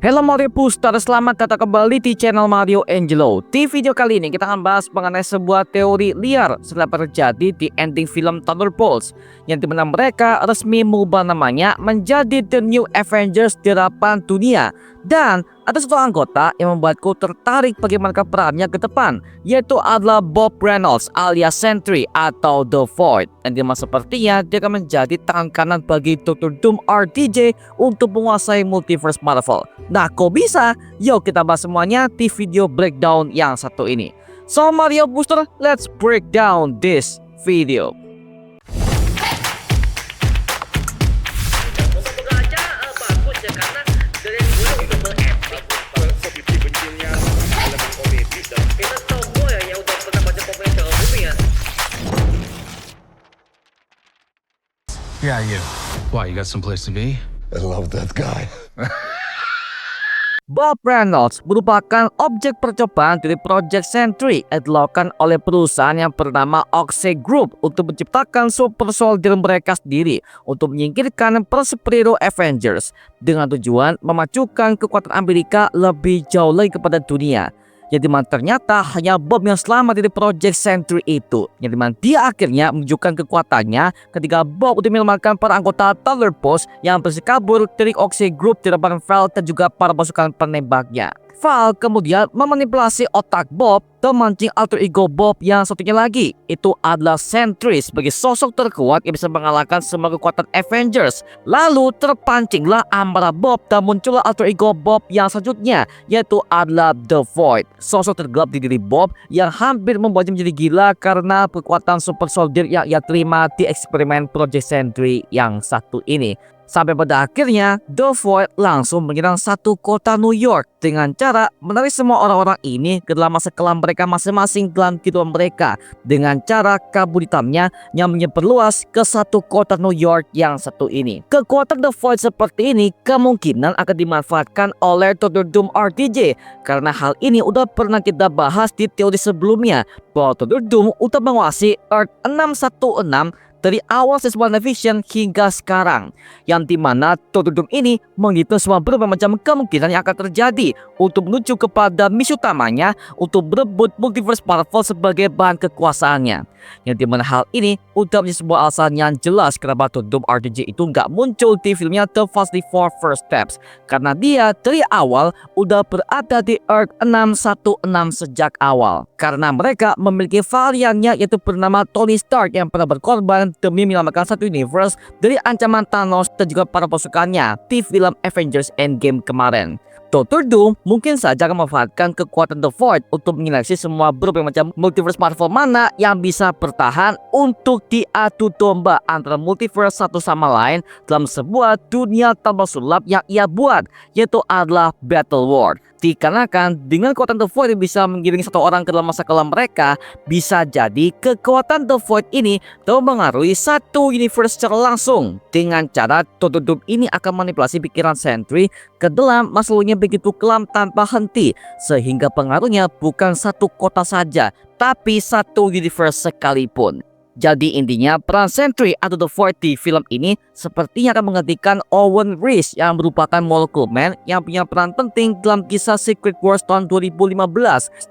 Halo Mario Booster, selamat datang kembali di channel Mario Angelo. Di video kali ini kita akan bahas mengenai sebuah teori liar setelah terjadi di ending film Thunderbolts, yang dimana mereka resmi mengubah namanya menjadi The New Avengers di hadapan dunia. Dan ada satu anggota yang membuatku tertarik bagaimana perannya ke depan, yaitu adalah Bob Reynolds alias Sentry atau The Void. Dan dimana sepertinya dia akan menjadi tangan kanan bagi Dr. Doom RDJ untuk menguasai multiverse Marvel. Nah, kok bisa? Yuk kita bahas semuanya di video breakdown yang satu ini. So Mario Booster, let's break down this video. Yeah, you. Why, you got someplace to be? I love that guy. Bob Reynolds merupakan objek percobaan dari Project Sentry yang dilakukan oleh perusahaan yang bernama Oxy Group untuk menciptakan super soldier mereka sendiri untuk menyingkirkan para superhero Avengers dengan tujuan memajukan kekuatan Amerika lebih jauh lagi kepada dunia. Yang dimana ternyata hanya Bob yang selamat dari Project Sentry itu, yang dimana dia akhirnya menunjukkan kekuatannya ketika Bob udah melemahkan para anggota Thunderbolts yang berhasil kabur dari Oxy Group di depan Val dan juga para pasukan penembaknya. Val kemudian memanipulasi otak Bob dan memancing alter ego Bob yang satunya lagi, itu adalah Sentry sebagai sosok terkuat yang bisa mengalahkan semua kekuatan Avengers. Lalu terpancinglah amarah Bob dan muncullah alter ego Bob yang selanjutnya, yaitu adalah The Void, sosok tergelap di diri Bob yang hampir membuatnya menjadi gila karena kekuatan super soldier yang ia terima di eksperimen Project Sentry yang satu ini. Sampai pada akhirnya The Void langsung menyerang satu kota New York dengan cara menarik semua orang-orang ini ke dalam masa kelam mereka masing-masing dalam kehidupan mereka dengan cara kabut hitamnya yang menyeberluas ke satu kota New York yang satu ini. Kekuatan The Void seperti ini kemungkinan akan dimanfaatkan oleh Dr. Doom RDJ karena hal ini udah pernah kita bahas di teori sebelumnya bahwa Dr. Doom udah menguasai Earth 616 dari awal season WandaVision hingga sekarang, yang dimana Dr. Doom ini menghitung semua berbagai macam kemungkinan yang akan terjadi untuk menuju kepada misi utamanya untuk berebut multiverse Marvel sebagai bahan kekuasaannya. Yang dimana hal ini udah menjadi sebuah alasan yang jelas kenapa Dr. Doom RDJ itu nggak muncul di filmnya The Fast Four First Steps, karena dia dari awal udah berada di Earth 616 sejak awal, karena mereka memiliki variannya yaitu bernama Tony Stark yang pernah berkorban demi menyelamatkan satu universe dari ancaman Thanos dan juga para pasukannya di film Avengers Endgame kemarin. Dr. Doom mungkin saja akan memanfaatkan kekuatan The Void untuk menyeleksi semua berbagai macam multiverse Marvel mana yang bisa bertahan untuk diadu domba antara multiverse satu sama lain dalam sebuah dunia tanpa sulap yang ia buat, yaitu adalah Battle World. Dikarenakan dengan kekuatan The Void bisa menggiring satu orang ke dalam masa kelam mereka, bisa jadi kekuatan The Void ini dapat mengaruhi satu universe secara langsung. Dengan cara Dr. Doom ini akan manipulasi pikiran Sentry ke dalam masa lalunya begitu kelam tanpa henti, sehingga pengaruhnya bukan satu kota saja, tapi satu universe sekalipun. Jadi intinya peran Sentry atau The Void di film ini sepertinya akan menggantikan Owen Reece yang merupakan Molecule Man yang punya peran penting dalam kisah Secret Wars tahun 2015,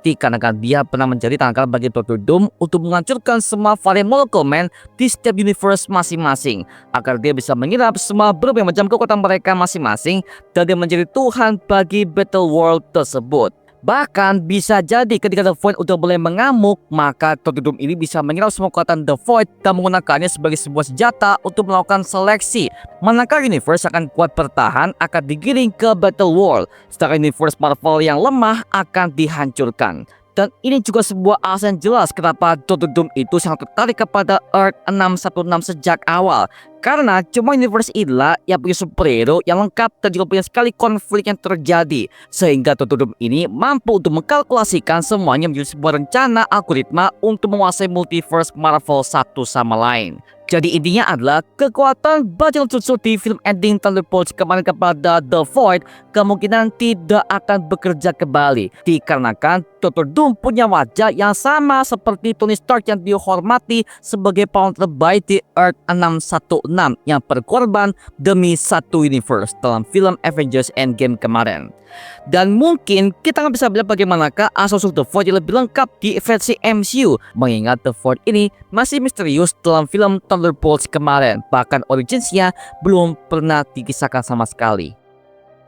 dikarenakan dia pernah menjadi tangan bagi Dr. Doom untuk menghancurkan semua varian Molecule Man di setiap universe masing-masing agar dia bisa menyerap semua berbagai macam kekuatan mereka masing-masing dan dia menjadi Tuhan bagi Battle World tersebut. Bahkan bisa jadi ketika The Void udah mulai mengamuk, maka Dr. Doom ini bisa menyerap semua kekuatan The Void dan menggunakannya sebagai sebuah senjata untuk melakukan seleksi. Manakah universe akan kuat bertahan akan digiring ke Battle World, sedangkan universe Marvel yang lemah akan dihancurkan. Dan ini juga sebuah alasan jelas kenapa Dr. Doom itu sangat tertarik kepada Earth 616 sejak awal. Karena cuma universe inilah yang punya superhero yang lengkap dan juga punya sekali konflik yang terjadi, sehingga Dr. Doom ini mampu untuk mengkalkulasikan semuanya menjadi sebuah rencana algoritma untuk menguasai multiverse Marvel satu sama lain. Jadi intinya adalah kekuatan bajak jutsu di film ending Thunderbolts kemarin kepada The Void kemungkinan tidak akan bekerja kembali dikarenakan Dr. Doom punya wajah yang sama seperti Tony Stark yang dihormati sebagai pahlawan terbaik di Earth 616 yang berkorban demi satu universe dalam film Avengers Endgame kemarin. Dan mungkin kita nggak bisa bilang bagaimanakah asal-usul The Void yang lebih lengkap di versi MCU, mengingat The Void ini masih misterius dalam film Thunderbolts kemarin, bahkan originsnya belum pernah dikisahkan sama sekali.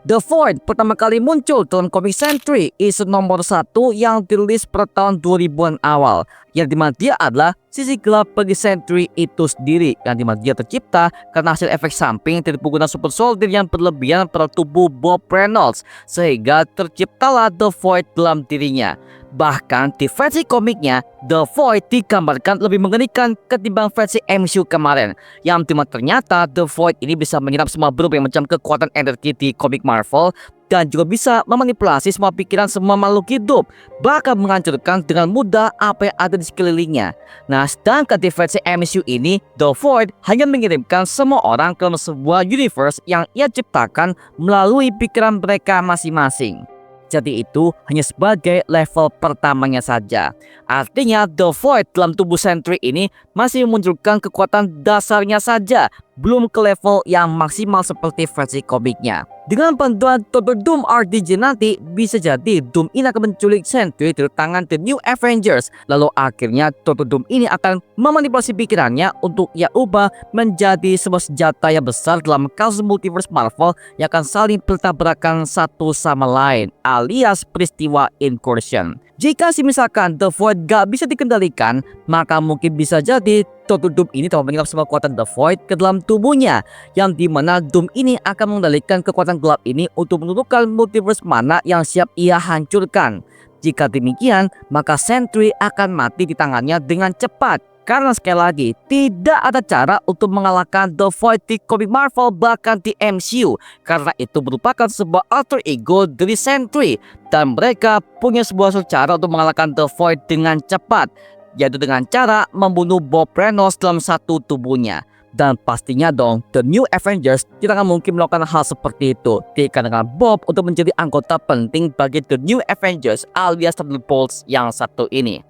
The Void pertama kali muncul dalam Comic Century issue nomor 1 yang dirilis pada tahun 2000-an awal, yang dimana dia adalah sisi gelap bagi Century itu sendiri, yang dimana dia tercipta karena hasil efek samping dari penggunaan super soldier yang berlebihan pada tubuh Bob Reynolds, sehingga terciptalah The Void dalam dirinya. Bahkan di versi komiknya, The Void digambarkan lebih mengerikan ketimbang versi MCU kemarin, yang dimana ternyata The Void ini bisa menyerap semua berbagai macam kekuatan energi di komik Marvel dan juga bisa memanipulasi semua pikiran semua makhluk hidup, bahkan menghancurkan dengan mudah apa yang ada di sekelilingnya. Nah, sedangkan di versi MCU ini, The Void hanya mengirimkan semua orang ke dalam sebuah universe yang ia ciptakan melalui pikiran mereka masing-masing. Jadi itu hanya sebagai level pertamanya saja. Artinya The Void dalam tubuh Sentry ini masih memunculkan kekuatan dasarnya saja, belum ke level yang maksimal seperti versi komiknya. Dengan bantuan Dr. Doom RDJ nanti, bisa jadi Doom ini akan menculik Sentry dari tangan The New Avengers. Lalu akhirnya Dr. Doom ini akan memanipulasi pikirannya untuk ia ubah menjadi sebuah senjata yang besar dalam kasus multiverse Marvel yang akan saling bertabrakan satu sama lain, alias peristiwa incursion. Jika misalkan The Void gak bisa dikendalikan, maka mungkin bisa jadi Dr. Doom ini telah menyerap semua kekuatan The Void ke dalam tubuhnya, yang dimana Doom ini akan mengendalikan kekuatan gelap ini untuk menentukan multiverse mana yang siap ia hancurkan. Jika demikian, maka Sentry akan mati di tangannya dengan cepat. Karena sekali lagi, tidak ada cara untuk mengalahkan The Void di komik Marvel bahkan di MCU, karena itu merupakan sebuah alter ego dari Sentry, dan mereka punya sebuah cara untuk mengalahkan The Void dengan cepat, yaitu dengan cara membunuh Bob Reynolds dalam satu tubuhnya. Dan pastinya dong, The New Avengers tidak akan mungkin melakukan hal seperti itu, dikarenakan Bob untuk menjadi anggota penting bagi The New Avengers alias Thunderbolts yang satu ini.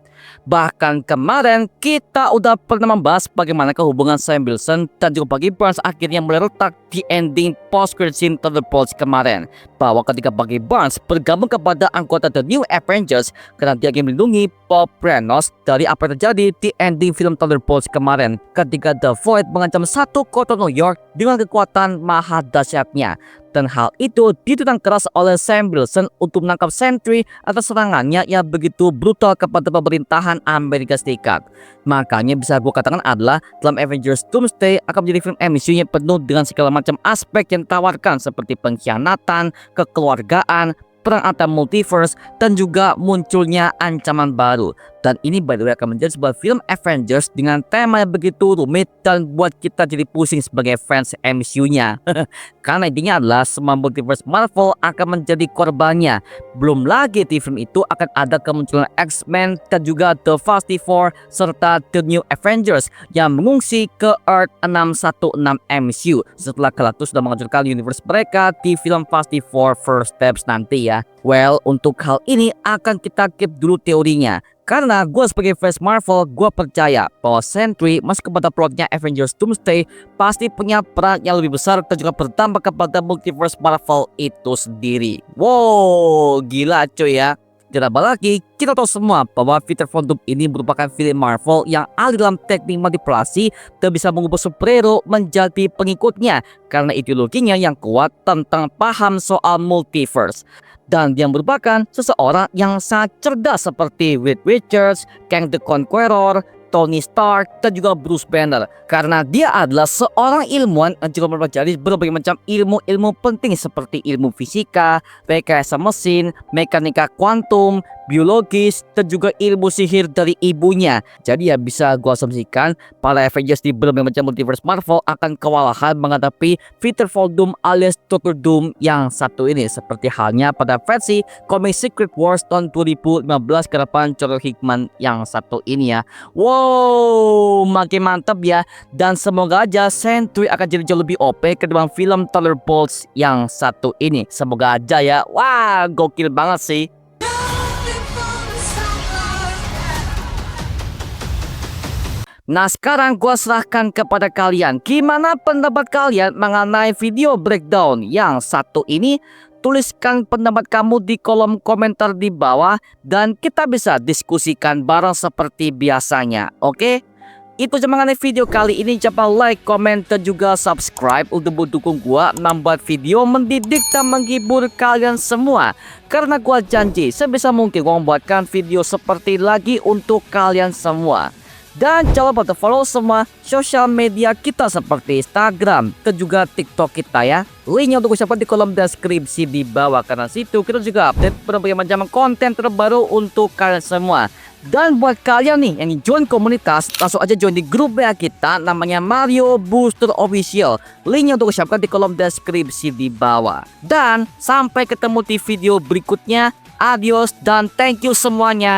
Bahkan kemarin kita udah pernah membahas bagaimana hubungan Sam Wilson dan juga Bucky Barnes akhirnya mulai retak di ending post-credit scene Thunderbolts kemarin, bahwa ketika Bucky Barnes bergabung kepada anggota The New Avengers karena dia ingin melindungi Bob Reynolds dari apa yang terjadi di ending film Thunderbolts kemarin ketika The Void mengancam satu kota New York dengan kekuatan maha dahsyatnya. Dan hal itu ditentang keras oleh Sam Wilson untuk menangkap Sentry atas serangannya yang begitu brutal kepada pemerintahan Amerika Serikat. Makanya bisa gue katakan adalah dalam Avengers Doomsday akan menjadi film MCU yang penuh dengan segala macam aspek yang ditawarkan seperti pengkhianatan, kekeluargaan, perang antar multiverse, dan juga munculnya ancaman baru. Dan ini by the way akan menjadi sebuah film Avengers dengan tema yang begitu rumit dan buat kita jadi pusing sebagai fans MCU-nya. Karena intinya adalah semua multiverse Marvel akan menjadi korbannya. Belum lagi di film itu akan ada kemunculan X-Men dan juga The Fantastic Four serta The New Avengers yang mengungsi ke Earth 616 MCU setelah Galactus sudah menghancurkan universe mereka di film Fantastic Four First Steps nanti ya. Well, untuk hal ini akan kita keep dulu teorinya. Karena gue sebagai fans Marvel, gue percaya bahwa Sentry masuk kepada plotnya Avengers Doomsday pasti punya peran yang lebih besar dan juga berdampak kepada multiverse Marvel itu sendiri. Wow, gila cuy ya. Dan apalagi kita tahu semua bahwa Peter Von Doom ini merupakan film Marvel yang ahli dalam teknik manipulasi dan bisa mengubah superhero menjadi pengikutnya karena ideologinya yang kuat tentang paham soal multiverse. Dan dia merupakan seseorang yang sangat cerdas seperti Reed Richards, Kang the Conqueror, Tony Stark, dan juga Bruce Banner. Karena dia adalah seorang ilmuwan yang juga mempelajari berbagai macam ilmu-ilmu penting seperti ilmu fisika, rekayasa mesin, mekanika kuantum, biologis, dan juga ilmu sihir dari ibunya. Jadi ya bisa gua asumsikan para Avengers di berbagai macam multiverse Marvel akan kewalahan menghadapi Peter Voldoom alias Dr. Doom yang satu ini, seperti halnya pada versi komik Secret Wars tahun 2015 karapan Joel Hickman yang satu ini ya. Wow, makin mantap ya. Dan semoga aja Sentry akan jadi jauh lebih OP ketimbang film Thunderbolts yang satu ini. Semoga aja ya. Wah, gokil banget sih. Nah, sekarang gua serahkan kepada kalian. Gimana pendapat kalian mengenai video breakdown yang satu ini? Tuliskan pendapat kamu di kolom komentar di bawah dan kita bisa diskusikan bareng seperti biasanya. Oke? Itu aja mengenai video kali ini. Jangan like, comment, dan juga subscribe untuk mendukung gua membuat video mendidik dan menghibur kalian semua. Karena gua janji sebisa mungkin gua membuatkan video seperti lagi untuk kalian semua. Dan jangan lupa follow semua sosial media kita seperti Instagram dan juga TikTok kita ya. Linknya untuk siapa di kolom deskripsi di bawah. Karena situ kita juga update berbagai macam konten terbaru untuk kalian semua. Dan buat kalian nih yang join komunitas, langsung aja join di grup WA kita namanya Mario Booster Official. Linknya untuk siapkan di kolom deskripsi di bawah. Dan sampai ketemu di video berikutnya. Adios dan thank you semuanya.